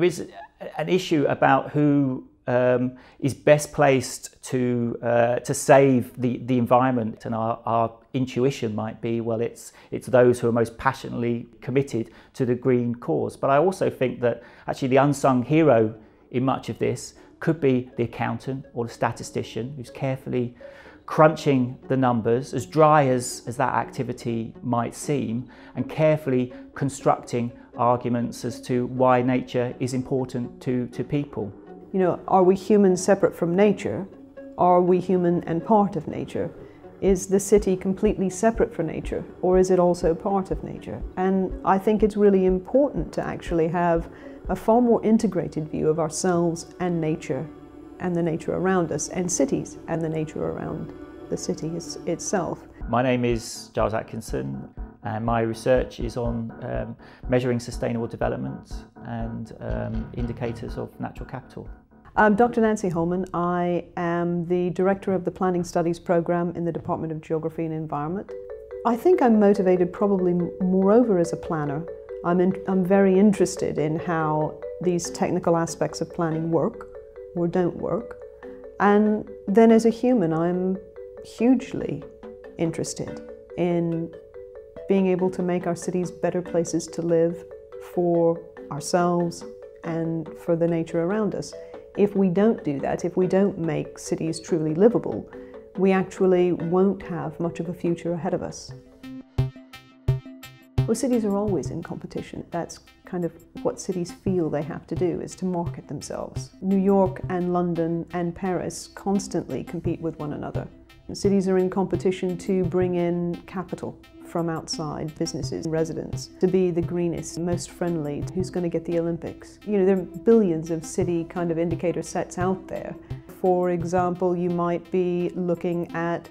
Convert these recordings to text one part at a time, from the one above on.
there is an issue about who is best placed to save the environment, and our intuition might be, well, it's those who are most passionately committed to the green cause. But I also think that actually the unsung hero in much of this could be the accountant or the statistician who's carefully crunching the numbers, as dry as that activity might seem, and carefully constructing arguments as to why nature is important to people. You know, are we humans separate from nature? Are we human and part of nature? Is the city completely separate from nature, or is it also part of nature? And I think it's really important to actually have a far more integrated view of ourselves and nature, and the nature around us, and cities and the nature around the city itself. My name is Giles Atkinson, and my research is on measuring sustainable development and indicators of natural capital. I'm Dr. Nancy Holman. I am the Director of the Planning Studies Programme in the Department of Geography and Environment. I think I'm motivated probably moreover as a planner. I'm very interested in how these technical aspects of planning work or don't work. And then as a human, I'm hugely interested in being able to make our cities better places to live for ourselves and for the nature around us. If we don't do that, if we don't make cities truly livable, we actually won't have much of a future ahead of us. Well, cities are always in competition. That's kind of what cities feel they have to do, is to market themselves. New York and London and Paris constantly compete with one another. Cities are in competition to bring in capital from outside, businesses, residents, to be the greenest, most friendly, who's going to get the Olympics. You know, there are billions of city kind of indicator sets out there. For example, you might be looking at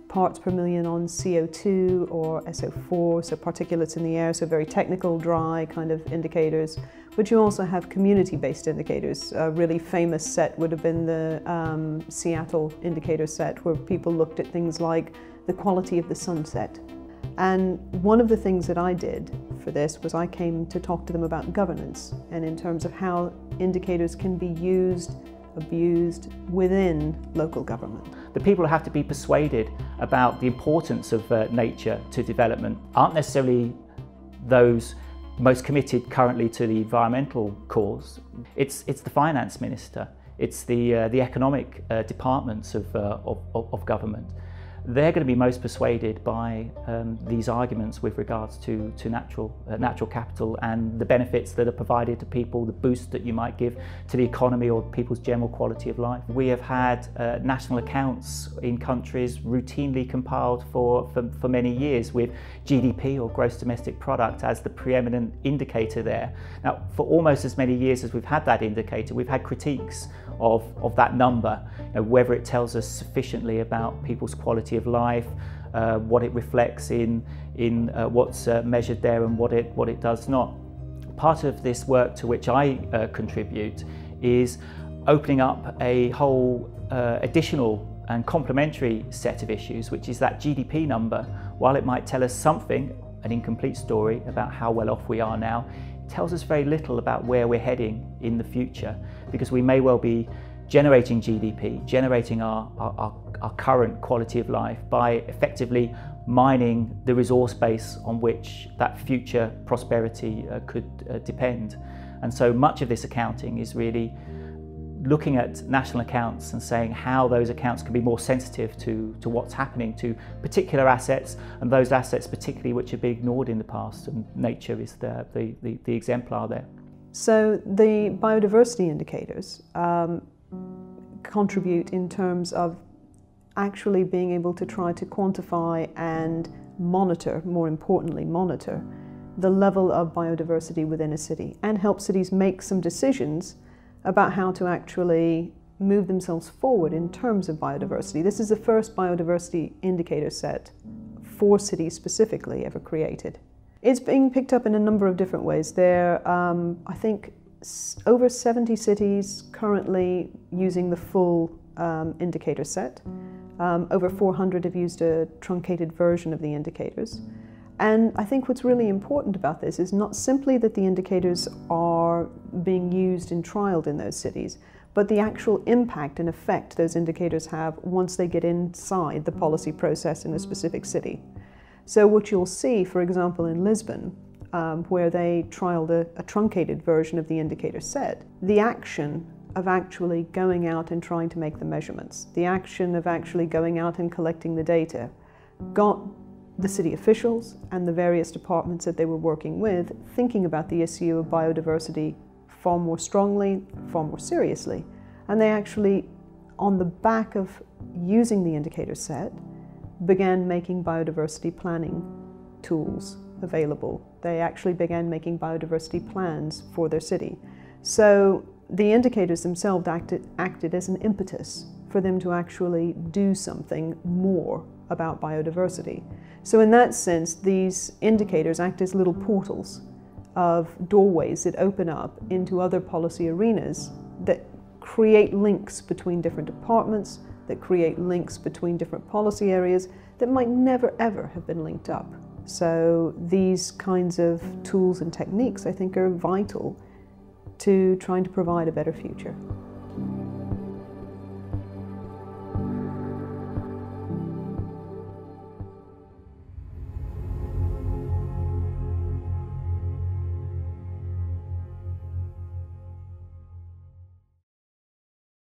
parts per million on CO2 or SO4, so particulates in the air, so very technical, dry kind of indicators. But you also have community-based indicators. A really famous set would have been the Seattle indicator set, where people looked at things like the quality of the sunset. And one of the things that I did for this was I came to talk to them about governance, and in terms of how indicators can be used, abused within local government. The people who have to be persuaded about the importance of nature to development aren't necessarily those most committed currently to the environmental cause. It's the finance minister, it's the economic departments of government. They're going to be most persuaded by these arguments with regards to natural capital and the benefits that are provided to people, the boost that you might give to the economy or people's general quality of life. We have had national accounts in countries routinely compiled for many years with GDP or gross domestic product as the preeminent indicator there. Now, for almost as many years as we've had that indicator, we've had critiques of that number, you know, whether it tells us sufficiently about people's quality of life, what it reflects in what's measured there and what it does not. Part of this work to which I contribute is opening up a whole additional and complementary set of issues, which is that GDP number. While it might tell us something, an incomplete story about how well off we are now, it tells us very little about where we're heading in the future, because we may well be generating GDP, generating our current quality of life by effectively mining the resource base on which that future prosperity could depend. And so much of this accounting is really looking at national accounts and saying how those accounts can be more sensitive to what's happening to particular assets, and those assets particularly which have been ignored in the past, and nature is the exemplar there. So the biodiversity indicators contribute in terms of actually being able to try to quantify and monitor, more importantly monitor, the level of biodiversity within a city, and help cities make some decisions about how to actually move themselves forward in terms of biodiversity. This is the first biodiversity indicator set for cities specifically ever created. It's being picked up in a number of different ways. There are, I think, over 70 cities currently using the full indicator set. Over 400 have used a truncated version of the indicators. And I think what's really important about this is not simply that the indicators are being used and trialed in those cities, but the actual impact and effect those indicators have once they get inside the policy process in a specific city. So what you'll see, for example, in Lisbon, where they trialed a truncated version of the indicator set, the action of actually going out and trying to make the measurements, the action of actually going out and collecting the data, got the city officials and the various departments that they were working with thinking about the issue of biodiversity far more strongly, far more seriously. And they actually, on the back of using the indicator set, began making biodiversity planning tools available. They actually began making biodiversity plans for their city. So the indicators themselves acted as an impetus for them to actually do something more about biodiversity. So in that sense, these indicators act as little portals of doorways that open up into other policy arenas that create links between different departments, that create links between different policy areas that might never ever have been linked up. So these kinds of tools and techniques, I think, are vital to trying to provide a better future.